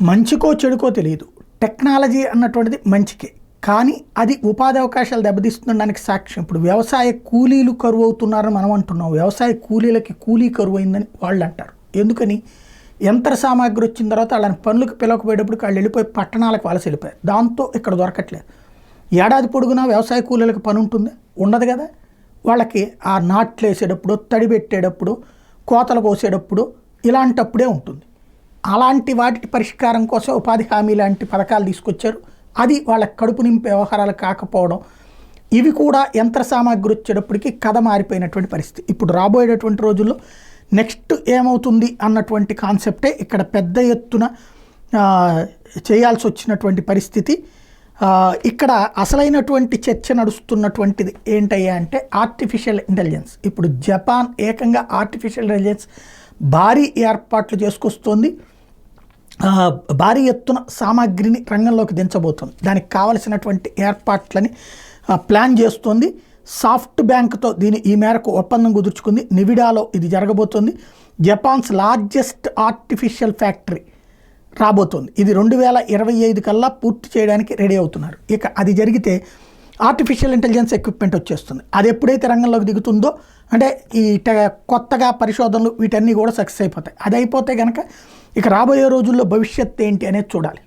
మంచికో చెడుకో తెలియదు. టెక్నాలజీ అన్నటువంటిది మంచికే, కానీ అది ఉపాధి అవకాశాలు దెబ్బతీస్తుండడానికి సాక్ష్యం. ఇప్పుడు వ్యవసాయ కూలీలు కరువు అవుతున్నారని మనం అంటున్నాం, వ్యవసాయ కూలీలకి కూలీ కరువు అయిందని వాళ్ళు అంటారు. ఎందుకని? యంత్ర సామాగ్రి వచ్చిన తర్వాత వాళ్ళని పనులకు పిలవకపోయేటప్పుడు వాళ్ళు వెళ్ళిపోయి పట్టణాలకు వలస వెళ్ళిపోయారు. దాంతో ఇక్కడ దొరకట్లేదు. ఏడాది పొడుగునా వ్యవసాయ కూలీలకు పని ఉంటుంది? ఉండదు కదా. వాళ్ళకి ఆ నాట్లు వేసేటప్పుడు, తడి పెట్టేటప్పుడు, కోతలు కోసేటప్పుడు ఇలాంటప్పుడే ఉంటుంది. అలాంటి వాటి పరిష్కారం కోసం ఉపాధి హామీ లాంటి పథకాలు తీసుకొచ్చారు. అది వాళ్ళ కడుపు నింపే వ్యవహారాలు కాకపోవడం, ఇవి కూడా యంత్ర సామాగ్రి వచ్చేటప్పటికి కథ మారిపోయినటువంటి పరిస్థితి. ఇప్పుడు రాబోయేటటువంటి రోజుల్లో నెక్స్ట్ ఏమవుతుంది అన్నటువంటి కాన్సెప్టే ఇక్కడ పెద్ద ఎత్తున చేయాల్సి వచ్చినటువంటి పరిస్థితి. ఇక్కడ అసలైనటువంటి చర్చ నడుస్తున్నటువంటిది ఏంటయ్యా అంటే ఆర్టిఫిషియల్ ఇంటెలిజెన్స్. ఇప్పుడు జపాన్ ఏకంగా ఆర్టిఫిషియల్ ఇంటెలిజెన్స్ భారీ ఏర్పాట్లు చేసుకొస్తుంది, భారీ ఎత్తున సామాగ్రిని రంగంలోకి దించబోతుంది. దానికి కావలసినటువంటి ఏర్పాట్లని ప్లాన్ చేస్తోంది. సాఫ్ట్ బ్యాంక్తో ఈ మేరకు ఒప్పందం కుదుర్చుకుంది. నివిడాలో ఇది జరగబోతోంది. జపాన్స్ లార్జెస్ట్ ఆర్టిఫిషియల్ ఫ్యాక్టరీ రాబోతోంది. ఇది 2025 కల్లా పూర్తి చేయడానికి రెడీ అవుతున్నారు. ఇక అది జరిగితే ఆర్టిఫిషియల్ ఇంటెలిజెన్స్ ఎక్విప్మెంట్ వచ్చేస్తుంది. అది ఎప్పుడైతే రంగంలోకి దిగుతుందో, అంటే ఈ కొత్తగా పరిశోధనలు వీటన్నీ కూడా సక్సెస్ అయిపోతాయి. అది అయిపోతే కనుక ఇక రాబోయే రోజుల్లో భవిష్యత్తు ఏంటి అనేది చూడాలి.